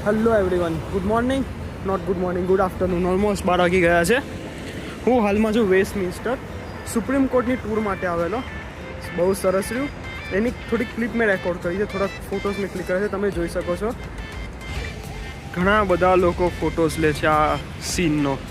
Hello everyone, good morning, not good morning, good afternoon. Almost 12 વાગી ગયા છે. હું હાલમાં છું વેસ્ટમિન્સ્ટર સુપ્રીમ કોર્ટની ટૂર માટે આવેલો. બહુ સરસ રહ્યું. એની થોડીક ક્લિપ મેં રેકોર્ડ કરી છે, થોડાક ફોટોઝ મેં ક્લિક કર્યા છે, તમે જોઈ શકો છો. ઘણા બધા લોકો ફોટોઝ લે છે આ સીનનો.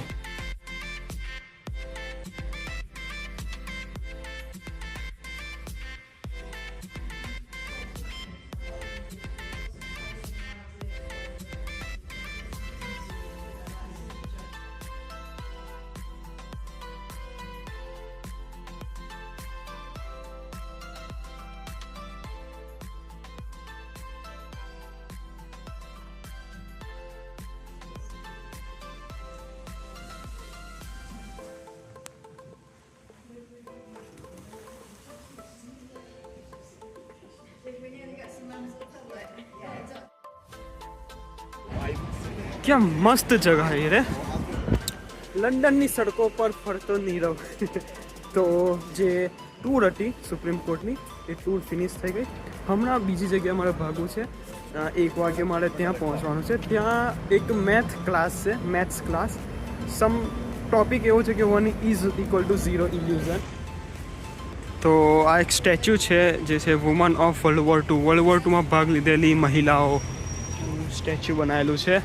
क्या मस्त जगह है रे. લંડનની સડકો પર ફરતો નીરવ. તો જે ટૂર હતી સુપ્રીમ કોર્ટની એ ટૂર ફિનિશ થઈ ગઈ. હમણાં બીજી જગ્યાએ મારે ભાગવું છે. 1 વાગે મારે ત્યાં પહોંચવાનું છે. ત્યાં એક મેથ્સ ક્લાસ. સમ ટોપિક એવો છે કે 1 = 0 ઇલ્યુઝન. તો આ એક સ્ટેચ્યુ છે જે છે woman of world war 2. World war 2માં ભાગ લીધેલી મહિલાઓ સ્ટેચ્યુ બનાવેલું છે.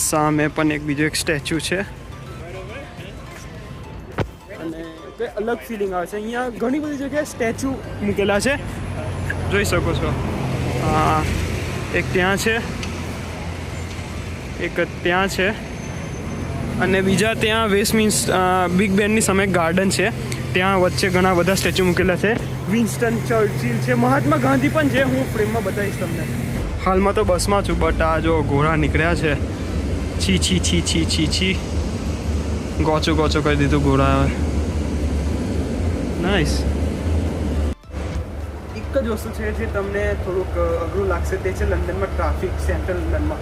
સામે પણ બીજો એક સ્ટેચ્યુ છે અને કંઈ અલગ ફિલિંગ આવે છે. અહીંયા ઘણી બધી જગ્યાએ સ્ટેચ્યુ મૂકેલા છે, જોઈ શકો છો. એક ત્યાં છે, એક ત્યાં છે અને બીજા ત્યાં વેસ્ટમિન્સ્ટર બિગ બેનની સામે ગાર્ડન છે. ત્યાં વચ્ચે ઘણા બધા સ્ટેચ્યુ મૂકેલા છે. વિન્સ્ટન ચર્ચિલ છે, મહાત્મા ગાંધી પણ છે. હું ફ્રેમમાં બતાવીશ તમને. હાલમાં તો બસમાં છું, બટ આ જો ઘોડા નીકળ્યા છે. છી ગોચો કરી દીધું ઘોડા. નાઇસ. એક જ વસ્તુ છે જે તમને થોડુંક અઘરું લાગશે, તે છે લંડનમાં ટ્રાફિક. સેન્ટ્રલ લંડનમાં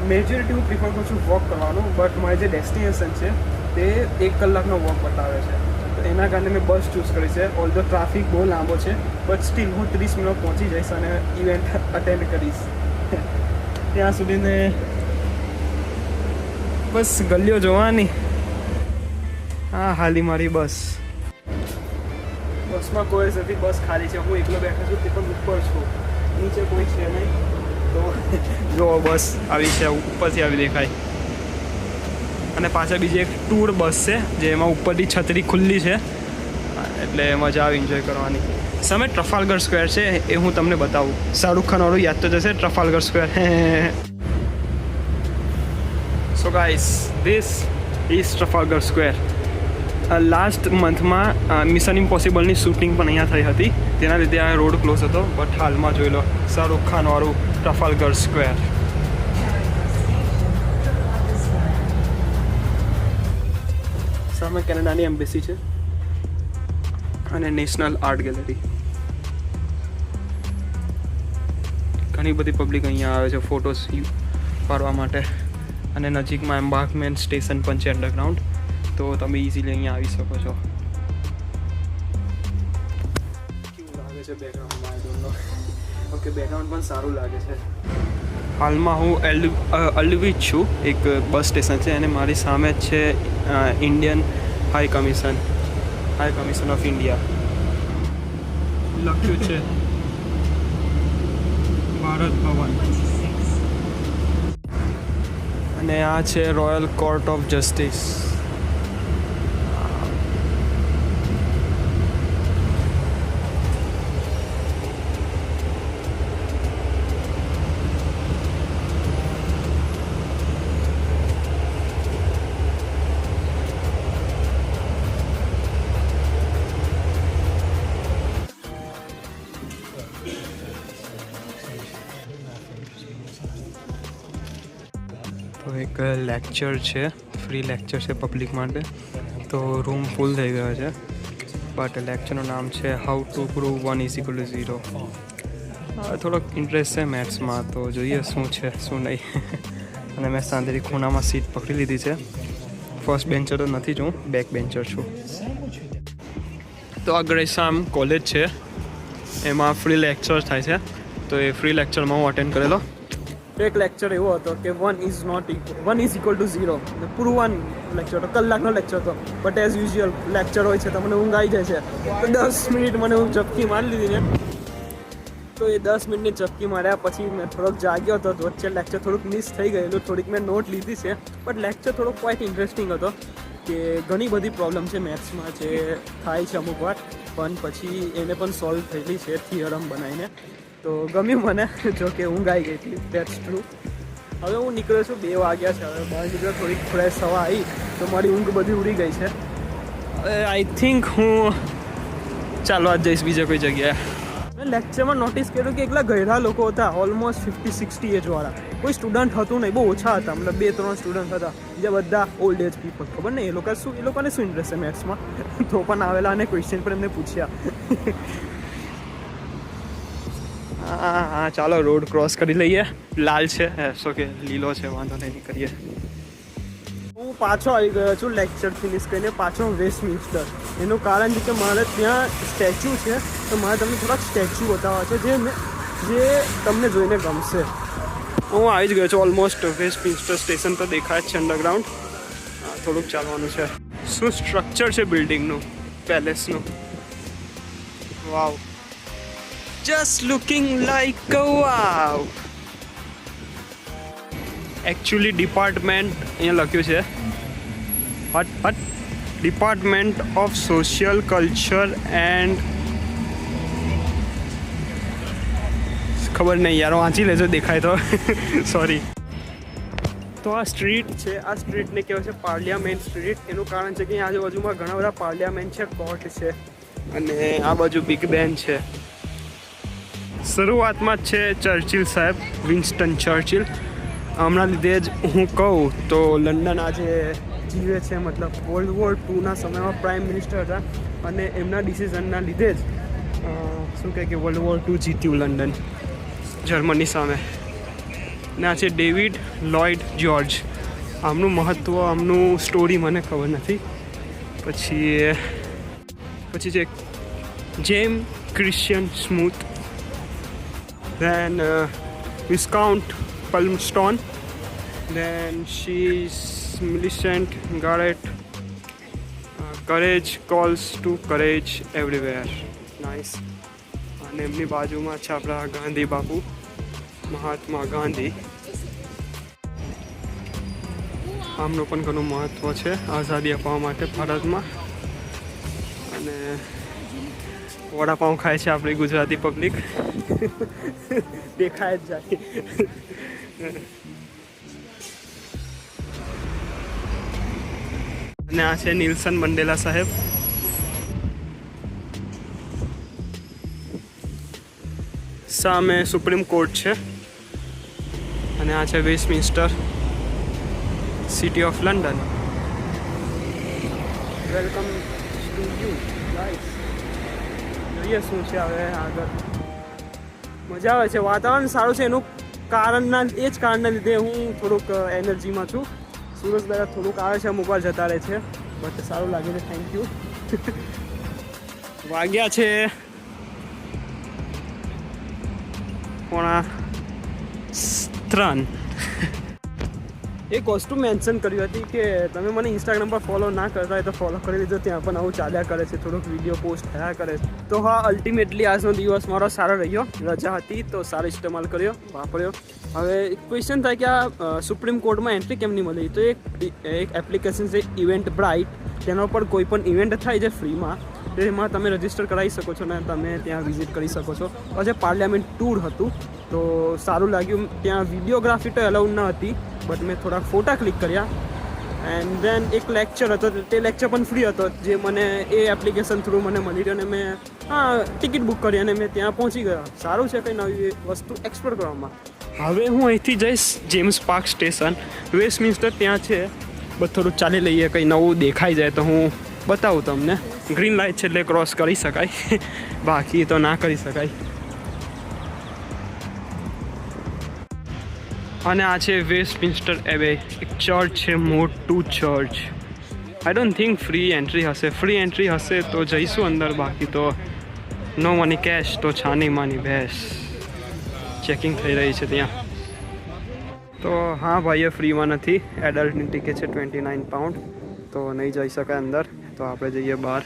મેજોરિટી હું પ્રિફર કરું છું વોક કરવાનું, બટ મારી જે ડેસ્ટિનેશન છે તે 1 કલાકનો વોક બતાવે છે. તો એના કારણે મેં બસ ચૂઝ કરી છે. ઓલ્ધો ટ્રાફિક બહુ લાંબો છે, બટ સ્ટીલ હું 30 મિનિટ પહોંચી જઈશ અને ઇવેન્ટ અટેન્ડ કરીશ. ત્યાં સુધીને બસ ગલીઓ જોવાની. હા, હાલી મારી બસ. બસમાં કોઈ નથી, બસ ખાલી છે. હું એકલો બેઠો છું, તે પણ ઉપર છું. નીચે કોઈ છે નહીં. તો જો બસ આવી છે, ઉપરથી આવી દેખાય. અને પાછળ બીજી એક ટૂર બસ છે જેમાં ઉપરથી છતરી ખુલ્લી છે, એટલે મજા આવે એન્જોય કરવાની. સામે ટ્રફાલ્ગર સ્ક્વેર છે, એ હું તમને બતાવું. શાહરૂખ ખાન વાળું યાદ તો જશે, Trafalgar square. So guys, this is Trafalgar square. Last મંથમાં મિશન ઇમ્પોસિબલની શૂટિંગ પણ અહીંયા થઈ હતી, તેના લીધે આ રોડ ક્લોઝ હતો. બટ હાલમાં જોઈ લો, શાહરૂખ ખાન વાળું ટ્રફાલ્ગર સ્ક્વેર. સામે કેનેડાની એમ્બેસી છે અને નેશનલ આર્ટ ગેલેરી. ઘણી બધી પબ્લિક અહીંયા આવે છે ફોટોસ પાડવા માટે. અને નજીકમાં એમ્બાર્કમેન્ટ સ્ટેશન પણ છે અંડરગ્રાઉન્ડ, તો તમે ઇઝીલી અહીંયા આવી શકો છો. કેવું લાગે છે બેકગ્રાઉન્ડમાં? I don't know. Okay, background પણ સારું લાગે છે. હાલમાં હું અલ્વિચ છું, એક બસ સ્ટેશન છે અને મારી સામે જ છે Indian high commission of India. લખ્યું છે ભારત ભવન. અને આ છે રોયલ કોર્ટ ઓફ જસ્ટિસ. તો એક લેક્ચર છે, ફ્રી લેક્ચર છે પબ્લિક માટે. તો રૂમ ફૂલ થઈ ગયો છે, બટ લેક્ચરનું નામ છે હાઉ ટુ પ્રૂવ 1 = 0. થોડોક ઇન્ટરેસ્ટ છે મેથ્સમાં, તો જોઈએ શું છે શું નહીં. અને મેં શાંતિથી ખૂણામાં સીટ પકડી લીધી છે. ફર્સ્ટ બેન્ચર તો નથી જ, હું બેક બેન્ચર છું. તો આ ગ્રેસામ કોલેજ છે, એમાં ફ્રી લેક્ચર થાય છે. તો એ ફ્રી લેક્ચરમાં હું અટેન્ડ કરેલો. એક લેક્ચર એવો હતો કે 1 ઇઝ ઇક્વલ ટુ 0, પૂરું 1 લેક્ચર હતો, કલાકનો લેક્ચર હતો. બટ એઝ યુઝ્યુઅલ લેક્ચર હોય છે તો મને ઊંઘ આવી જાય છે. તો 10 મિનિટ મને હું ઝપકી મારી લીધી ને, તો એ 10 મિનિટની ઝપકી માર્યા પછી મેં થોડોક જાગ્યો હતો. વચ્ચે લેક્ચર થોડુંક મિસ થઈ ગયેલું, થોડીક મેં નોટ લીધી છે. બટ લેક્ચર થોડોક ક્વાઇટ ઇન્ટરેસ્ટિંગ હતો કે ઘણી બધી પ્રોબ્લેમ છે મેથ્સમાં જે થાય છે અમુક વાર, પણ પછી એને પણ સોલ્વ થયેલી છે થિયરમ બનાવીને. તો ગમ્યું મને, જો કે ઊંઘ આવી ગઈ હતી, ધેટ્સ ટ્રુ. હવે હું નીકળ્યો છું, 2 વાગ્યા છે. હવે બહાર નીકળ્યો, થોડીક ફ્રેશ હવા આવી તો મારી ઊંઘ બધી ઉડી ગઈ છે. હવે આઈ થિંક હું ચાલવા જ જઈશ બીજે કોઈ જગ્યાએ. મેં લેક્ચરમાં નોટિસ કર્યું કે એકલા ગયડા લોકો હતા, ઓલમોસ્ટ 50-60 એજવાળા. કોઈ સ્ટુડન્ટ હતું નહીં, બહુ ઓછા હતા, મતલબ 2-3 સ્ટુડન્ટ હતા. બીજા બધા ઓલ્ડ એજ પીપલ. ખબર નહીં એ લોકોને શું ઇન્ટરેસ્ટ છે મેથ્સમાં. તો પણ આવેલા અને ક્વેશ્ચન પણ એમને પૂછ્યા. હા ચાલો રોડ ક્રોસ કરી લઈએ. લાલ છે, સો કે લીલો છે, વાંધો નહીં કરીએ. હું પાછો આવી ગયો છું લેક્ચર ફિનિશ કરીને, પાછો વેસ્ટમિન્સ્ટર. એનું કારણ છે કે મારે ત્યાં સ્ટેચ્યુ છે, તો મારે તમને થોડાક સ્ટેચ્યુ બતાવવા છે જે તમને જોઈને ગમશે. હું આવી જ ગયો છું ઓલમોસ્ટ. વેસ્ટમિન્સ્ટર સ્ટેશન તો દેખાય જ છે અંડરગ્રાઉન્ડ. થોડુંક ચાલવાનું છે. શું સ્ટ્રક્ચર છે બિલ્ડિંગનું, પેલેસનું. વાવ, just looking like a wow. Actually department અહીંયા લખ્યું છે what Department of Social Culture and ખબર નહીં યાર, વાંચી લેજો દેખાય તો. સોરી. તો આ સ્ટ્રીટ છે, આ સ્ટ્રીટને કહેવાય છે પાર્લિયામેન્ટ સ્ટ્રીટ. એનું કારણ છે કે આજુબાજુમાં ઘણા બધા પાર્લિયામેન્ટ છે, કોર્ટ છે, અને આ બાજુ બિગ બેન છે. શરૂઆતમાં જ છે ચર્ચિલ સાહેબ, વિન્સ્ટન ચર્ચિલ. હમણાં લીધે જ હું કહું તો લંડન આજે જીવે છે, મતલબ World War II સમયમાં પ્રાઇમ મિનિસ્ટર હતા, અને એમના ડિસિઝનના લીધે જ શું કહે કે World War II જીત્યું લંડન જર્મની સામે. ને આ છે ડેવિડ લોઇડ જ્યોર્જ. આમનું મહત્ત્વ, આમનું સ્ટોરી મને ખબર નથી. પછી છે જેમ Christian smooth, then Viscount Palmerston, then she's Millicent Garrett. Courage calls to courage everywhere. Nice. અને એમની બાજુમાં છે આપણા ગાંધી બાપુ, મહાત્મા ગાંધી. આમનું પણ ઘણું મહત્ત્વ છે આઝાદી અપાવવા માટે ભારતમાં. અને વડાપાઉં ખાય છે આપણી ગુજરાતી પબ્લિક. દેખાય જ જાય. અને આ છે નિલ્સન મંડેલા સાહેબ. સામે સુપ્રીમ કોર્ટ છે, અને આ છે Westminster, city of London. Welcome to you guys. જોઈએ શું છે હવે આગળ. મજા આવે છે, વાતાવરણ સારું છે. એનું એ જ કારણના લીધે હું થોડુંક એનર્જીમાં છું. સુરજ દાદા થોડુંક આવે છે, અમુક વાર જતા રહે છે, બટ સારું લાગે છે. Thank you. વાગ્યા છે 3:45. એક વસ્તુ મેન્શન કર્યું હતી કે તમે મને ઇન્સ્ટાગ્રામ પર ફોલો ના કરતા હોય તો ફોલો કરી લીધો. ત્યાં પણ આવું ચાલ્યા કરે છે, થોડોક વિડીયો પોસ્ટ થયા કરે છે. તો હા, અલ્ટિમેટલી આજનો દિવસ મારો સારો રહ્યો. રજા હતી તો સારો ઇસ્તેમાલ કર્યો, વાપર્યો. હવે ક્વેશ્ચન થાય કે આ સુપ્રીમ કોર્ટમાં એન્ટ્રી કેમ નહીં મળી? તો એક એપ્લિકેશન છે ઇવેન્ટ બ્રાઇટ. તેના પર કોઈ પણ ઇવેન્ટ થાય છે ફ્રીમાં, તો એમાં તમે રજિસ્ટર કરાવી શકો છો ને તમે ત્યાં વિઝિટ કરી શકો છો. આજે પાર્લિયામેન્ટ ટૂર હતું તો સારું લાગ્યું. ત્યાં વિડીયોગ્રાફી તો અલાઉડ ન હતી, બટ મેં થોડાક ફોટા ક્લિક કર્યા. એન્ડ દેન એક લેક્ચર હતો, તે લેક્ચર પણ ફ્રી હતો, જે મને એ એપ્લિકેશન થ્રુ મને મળી રહ્યો. અને મેં ટિકિટ બુક કરી અને મેં ત્યાં પહોંચી ગયો. સારું છે કંઈ નવી વસ્તુ એક્સપ્લોર કરવામાં. હવે હું અહીંથી જઈશ જેમ્સ પાર્ક સ્ટેશન, વેસ્ટમિન્સ્ટર ત્યાં છે. બસ થોડું ચાલી લઈએ, કંઈ નવું દેખાઈ જાય તો હું બતાવું તમને. ગ્રીન લાઇટ છે એટલે ક્રોસ કરી શકાય, બાકી તો ના કરી શકાય. અને આ છે વેસ્ટમિન્સ્ટર એબે, એક ચર્ચ છે, મોટું church. I don't think free entry હશે. ફ્રી એન્ટ્રી હશે તો જઈશું અંદર, બાકી તો નો મની કેશ તો છાની માની ભેંસ. ચેકિંગ થઈ રહી છે ત્યાં. તો હા ભાઈએ ફ્રીમાં નથી, એડલ્ટની ટિકિટ છે 29 પાઉન્ડ, તો નહીં જઈ શકાય અંદર. તો આપણે જઈએ બહાર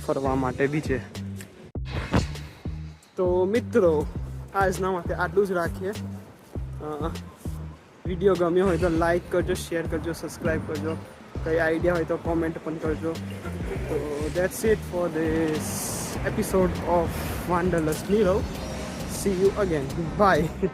ફરવા માટે બી છે. તો મિત્રો આજના માટે આટલું જ રાખીએ. વિડીયો ગમ્યો હોય તો લાઈક કરજો, શેર કરજો, સબસ્ક્રાઈબ કરજો. કંઈ આઈડિયા હોય તો કોમેન્ટ પણ કરજો. તો that's it for this episode of Wanderlust Nirav. See you again, by.